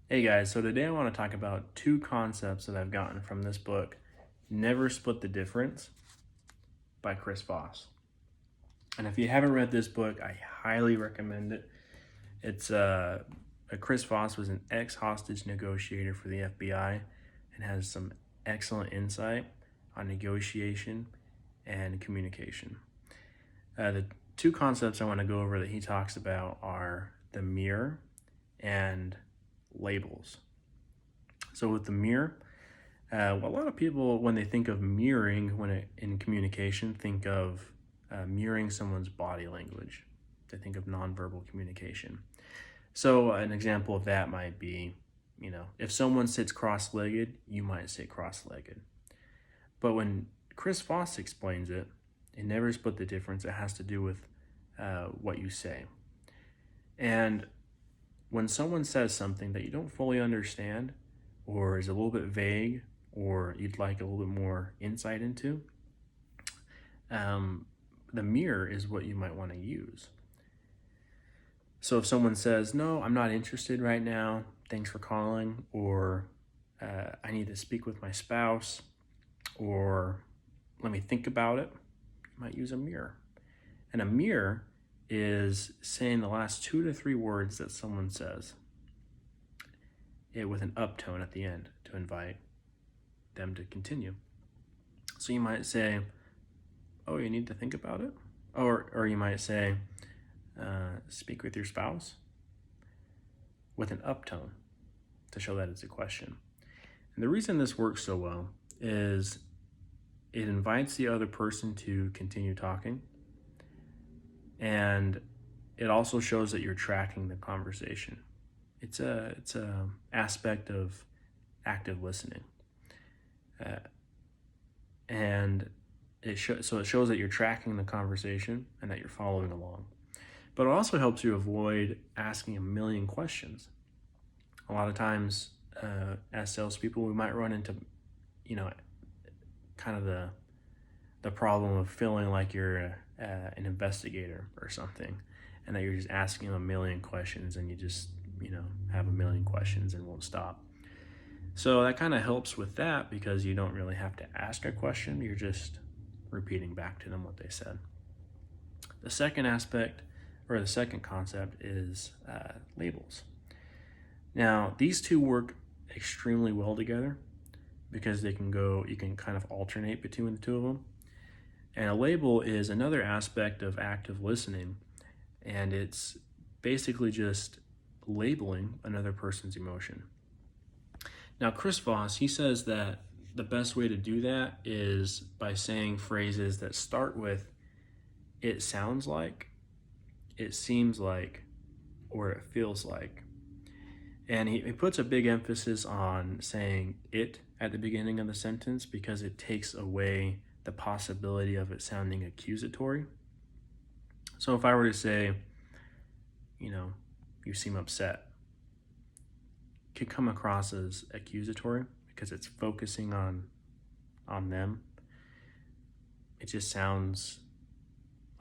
Hey guys, so today I want to talk about two concepts that I've gotten from this book, Never Split the Difference by Chris Voss. And if you haven't read this book, I highly recommend it. It's Chris Voss was an ex-hostage negotiator for the FBI and has some excellent insight on negotiation and communication. The two concepts I want to go over that he talks about are the mirror and labels. So with the mirror, a lot of people, when they think of mirroring in communication, think of mirroring someone's body language. They think of nonverbal communication. So an example of that might be, if someone sits cross-legged, you might sit cross-legged. But when Chris Voss explains it, it never split the difference. It has to do with what you say. And when someone says something that you don't fully understand or is a little bit vague or you'd like a little bit more insight into, the mirror is what you might want to use. So if someone says, no, I'm not interested right now, thanks for calling, or I need to speak with my spouse, or let me think about it, you might use a mirror. And a mirror is saying the last 2 to 3 words that someone says, with an uptone at the end to invite them to continue. So you might say, oh, you need to think about it? Or you might say, speak with your spouse, with an uptone to show that it's a question. And the reason this works so well is it invites the other person to continue talking, and it also shows that you're tracking the conversation. It's a aspect of active listening, and it shows that you're tracking the conversation and that you're following along. But it also helps you avoid asking a million questions. A lot of times, as salespeople, we might run into, kind of the problem of feeling like you're an investigator or something, and that you're just asking them a million questions, and you just have a million questions and won't stop. So that kind of helps with that because you don't really have to ask a question. You're just repeating back to them what they said. The second aspect, or the second concept, is labels. Now, these two work extremely well together because you can kind of alternate between the two of them. And a label is another aspect of active listening, and it's basically just labeling another person's emotion. Now, Chris Voss, he says that the best way to do that is by saying phrases that start with, it sounds like, it seems like, or it feels like. And he puts a big emphasis on saying it at the beginning of the sentence because it takes away the possibility of it sounding accusatory. So if I were to say, you seem upset, it could come across as accusatory because it's focusing on them. It just sounds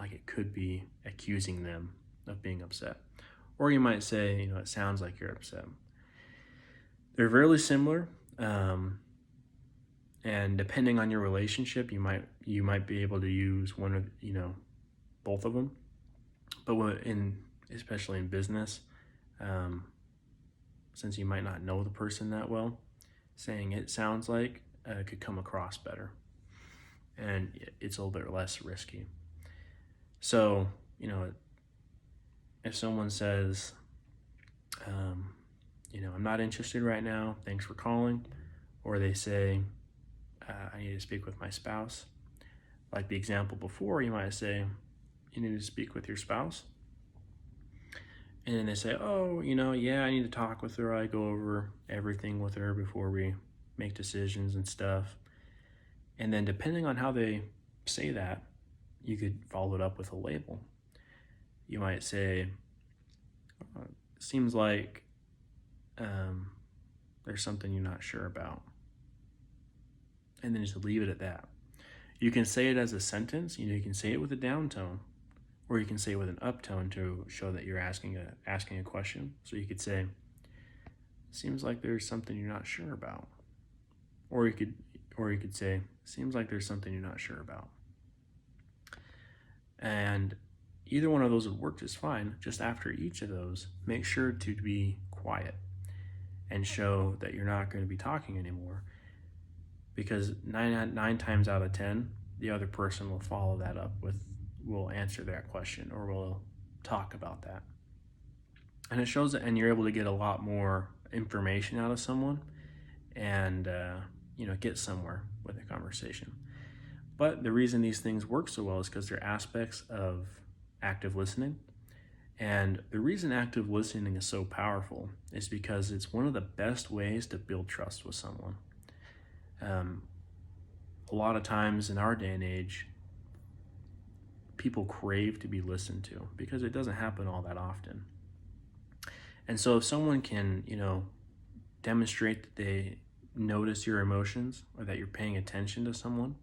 like it could be accusing them of being upset. Or you might say, it sounds like you're upset. They're really similar, and depending on your relationship, you might be able to use one of both of them. But especially in business, since you might not know the person that well, saying it sounds like could come across better, and it's a little bit less risky. So if someone says, I'm not interested right now, thanks for calling, or they say, I need to speak with my spouse, like the example before, you might say, you need to speak with your spouse. And then they say, oh, yeah, I need to talk with her. I go over everything with her before we make decisions and stuff. And then depending on how they say that, you could follow it up with a label. You might say, seems like there's something you're not sure about. And then just leave it at that. You can say it as a sentence. You can say it with a down tone, or you can say it with an uptone to show that you're asking a question. So you could say, seems like there's something you're not sure about. Or you could say, seems like there's something you're not sure about. And either one of those would work just fine. Just after each of those, make sure to be quiet and show that you're not going to be talking anymore, because nine times out of 10, the other person will follow that up with, will answer that question or will talk about that. And it shows that, and you're able to get a lot more information out of someone and, get somewhere with a conversation. But the reason these things work so well is because they're aspects of active listening. And the reason active listening is so powerful is because it's one of the best ways to build trust with someone. A lot of times in our day and age, people crave to be listened to because it doesn't happen all that often. And so if someone can, demonstrate that they notice your emotions, or that you're paying attention to someone,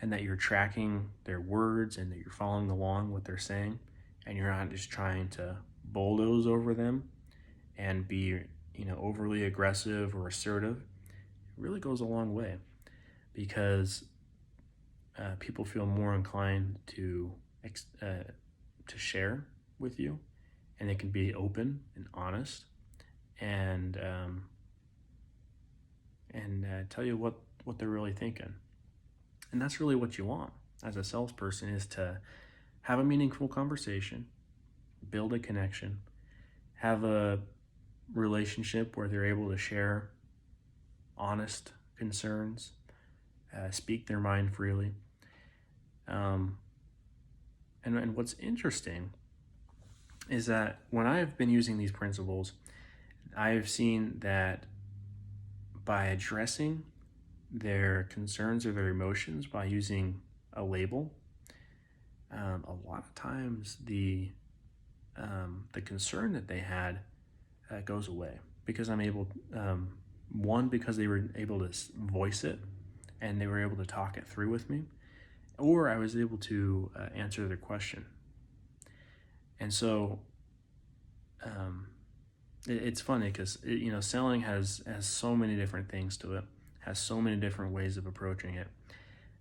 and that you're tracking their words, and that you're following along what they're saying, and you're not just trying to bulldoze over them and be, overly aggressive or assertive, it really goes a long way, because people feel more inclined to share with you, and they can be open and honest, and tell you what they're really thinking. And that's really what you want as a salesperson, is to have a meaningful conversation, build a connection, have a relationship where they're able to share honest concerns, speak their mind freely. And what's interesting is that when I've been using these principles, I've seen that by addressing their concerns or their emotions by using a label, a lot of times the concern that they had goes away, because I'm able, because they were able to voice it and they were able to talk it through with me, or I was able to answer their question. And so it's funny because selling has so many different things to it, has so many different ways of approaching it.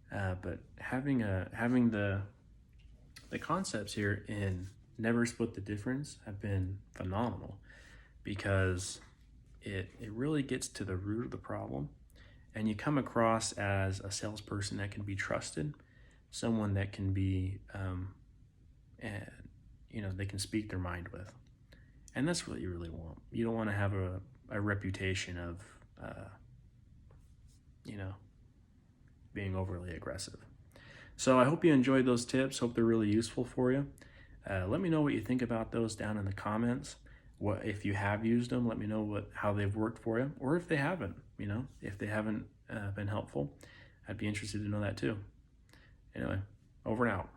But having the concepts here in Never Split the Difference have been phenomenal, because it really gets to the root of the problem, and you come across as a salesperson that can be trusted, someone that can be, they can speak their mind with. And that's what you really want. You don't want to have a reputation of, being overly aggressive. So I hope you enjoyed those tips. Hope they're really useful for you. Let me know what you think about those down in the comments. What if you have used them? Let me know how they've worked for you, or if they haven't. If they haven't been helpful, I'd be interested to know that too. Anyway, over and out.